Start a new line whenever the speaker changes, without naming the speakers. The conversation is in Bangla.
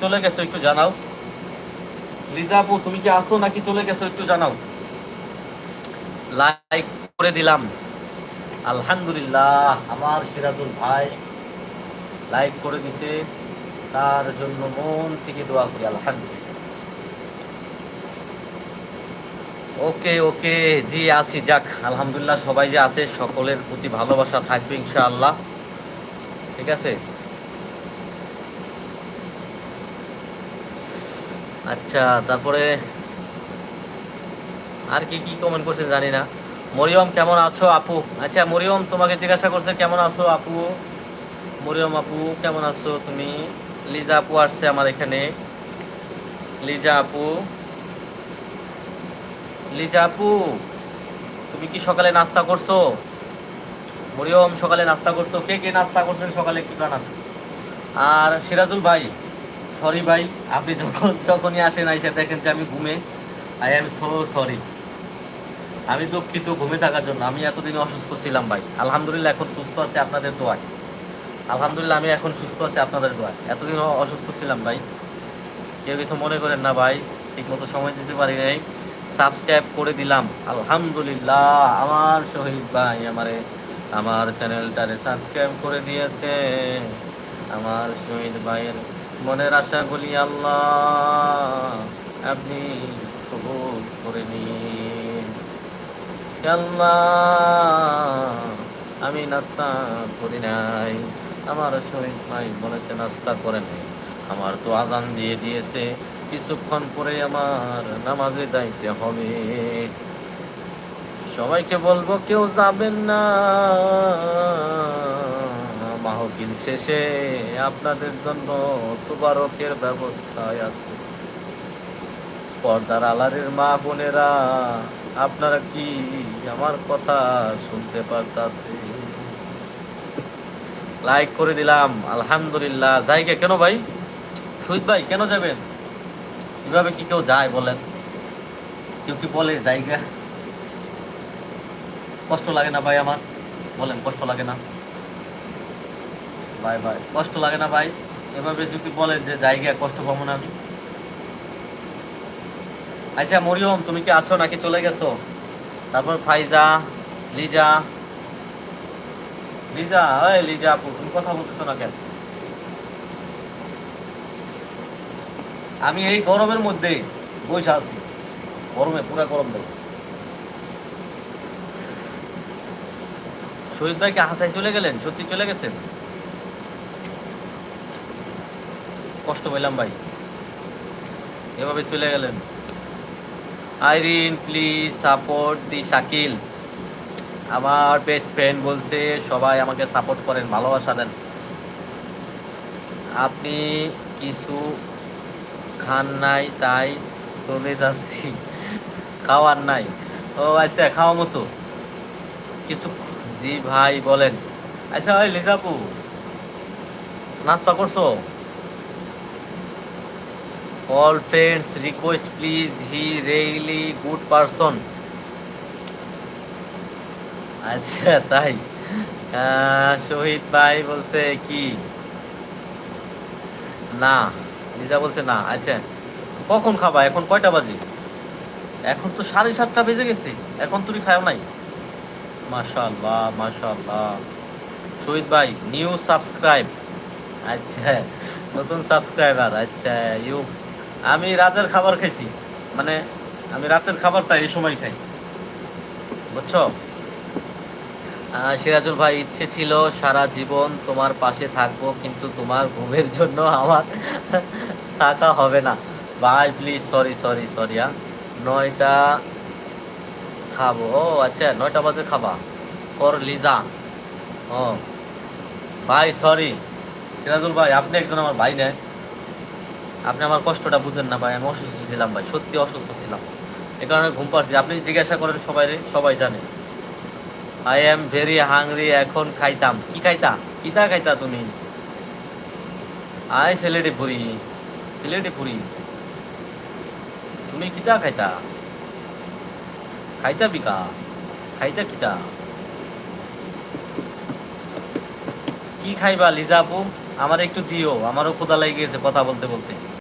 চলে গেছো একটু জানাও। লিজা আপু তুমি কি আসো নাকি চলে গেছো একটু জানাও। লাইক করে দিলাম। আলহামদুলিল্লাহ, আমার সিরাজুল ভাই লাইক করে দিছে, তার জন্য মন থেকে দোয়া করি। আলহামদুলিল্লাহ। ওকে ওকে, জি আছি। যাক আলহামদুলিল্লাহ, সবাই যে আছে সকলের প্রতি ভালোবাসা থাকবে ইনশাআল্লাহ। ঠিক আছে। আচ্ছা, তারপরে আর কি কি কমেন্ট করছেন জানি না। মরিয়ম কেমন আছো আপু? আচ্ছা মরিয়ম তোমাকে জিজ্ঞাসা করছে কেমন আছো আপু। মরিয়ম আপু কেমন আছো তুমি? লিজা আপু আসছে আমার এখানে। লিজা আপু, লিজা আপু তুমি কি সকালে নাস্তা করছো? মরিয়ম সকালে নাস্তা করছো? কে কে নাস্তা করছেন সকালে একটু জানান। আর সিরাজুল ভাই, সরি ভাই, আপনি যখনই আসেন এসে দেখেন যে আমি ঘুমে। আই এম সো সরি, আমি দুঃখিত ঘুমে থাকার জন্য। আমি এতদিন অসুস্থ ছিলাম ভাই, আলহামদুলিল্লাহ এখন সুস্থ আছি আপনাদের দোয়ায়। আলহামদুলিল্লাহ আমি এখন সুস্থ আছি আপনাদের দোয়ায়। এতদিন অসুস্থ ছিলাম ভাই, কেউ কিছু মনে করেন না ভাই, ঠিক মতো সময় দিতে পারি নাই। সাবস্ক্রাইব করে দিলাম আলহামদুলিল্লাহ। আমার শহীদ ভাই আমারে আমার চ্যানেলটারে সাবস্ক্রাইব করে দিয়েছে। আমার শহীদ ভাইয়ের মনের আশাগুলি আল্লাহ আপনি কবুল করে নিন। আল্লাহ আমি নাস্তা করি নাই, আমার শহীদ ভাই বলেছে নাস্তা করে নাই। আমার তো আজান দিয়ে দিয়েছে, কিছুক্ষণ পরে আমার নামাজে যাইতে হবে। সবাইকে বলবো কেউ যাবেন না, মাহফিল শেষে আপনাদের জন্য তুবারকের ব্যবস্থায় আছে। পর্দার আলারের মা বোনেরা, আপনারা কি আমার কথা শুনতে পারতাছে? লাইক করে দিলাম আলহামদুলিল্লাহ। জায়গা কেন ভাই? শহীদ ভাই কেন যাবেন? এভাবে কি কেউ যায় বলেন? কেউ কি বলে জায়গা? কষ্ট লাগে না ভাই আমার? বলেন কষ্ট লাগে না ভাই? ভাই কষ্ট লাগে না ভাই? এভাবে যদি বলেন যে জায়গা, কষ্ট পাবো না আমি? আচ্ছা মরিয়ম তুমি কি আছো নাকি চলে গেছো? তারপর ফাইজা, লিজা, লিজা, এই লিজা আপু তুমি কথা বলতেছো না কেন? আমি এই গরমের মধ্যে বসে আছি, গরমে পুরা গরম দেয়। শহীদ ভাইকে হাসাই চলে গেলেন? সত্যি চলে গেছেন? কষ্ট পেলাম ভাই, এভাবে চলে গেলেন। আইরিন প্লিজ সাপোর্ট দি শাকিল। আমার বেস্ট ফ্রেন্ড বলছে সবাই আমাকে সাপোর্ট করেন, ভালোবাসা দেন। আপনি কিছু খান নাই তাই চলে যাচ্ছি। খাওয়ার নাই? ও আচ্ছা, খাওয়া মতো কিছু। জি ভাই বলেন। আচ্ছা ওই লিজাপু, নাস্তা করছো? All friends request please, he really good person. আচ্ছা তাই? শহীদ ভাই বলছে কি না, লিজা বলছে না। আচ্ছা কখন খাবা? এখন কয়টা বাজে? এখন তো 7:30 বেজে গেছে, এখন তুমি খাও নাই? মাশাআল্লাহ মাশাআল্লাহ। শহীদ ভাই নিউ সাবস্ক্রাইব। আচ্ছা, নতুন সাবস্ক্রাইবার। আচ্ছা ইউ। আমি রাতের খাবার খাইছি, মানে আমি রাতের খাবারটা এই সময় খাই, বুঝছো? সিরাজুল ভাই ইচ্ছে ছিল সারা জীবন তোমার পাশে থাকবো, কিন্তু তোমার ঘুমের জন্য আমার থাকা হবে না। ভাই প্লিজ, সরি সরি সরি। 9টা খাবো? ও আচ্ছা 9টা বাজে খাবা ফর লিজা। ও ভাই সরি। সিরাজুল ভাই আপনি একজন আমার ভাই না? আপনি আমার কষ্টটা বুঝেন না ভাই? আমি অসুস্থ ছিলাম ভাই, সত্যি অসুস্থ ছিলাম, এ কারণে ঘুম পাচ্ছি। আপনি জিজ্ঞাসা করেন সবাই, সবাই জানে। আই এম ভেরি হাংরি, এখন খাইতাম। কি খাইতা? কিতা খাইতা তুমি? আয় সিলেটি পুরি, সিলেটি পুরি। তুমি কিতা খাইতা? খাইতা বিকা? খাইতা কিতা? কি খাইবা লিজা আপু? আমার একটু দিও, আমারও ক্ষুধা লেগে গেছে কথা বলতে বলতে।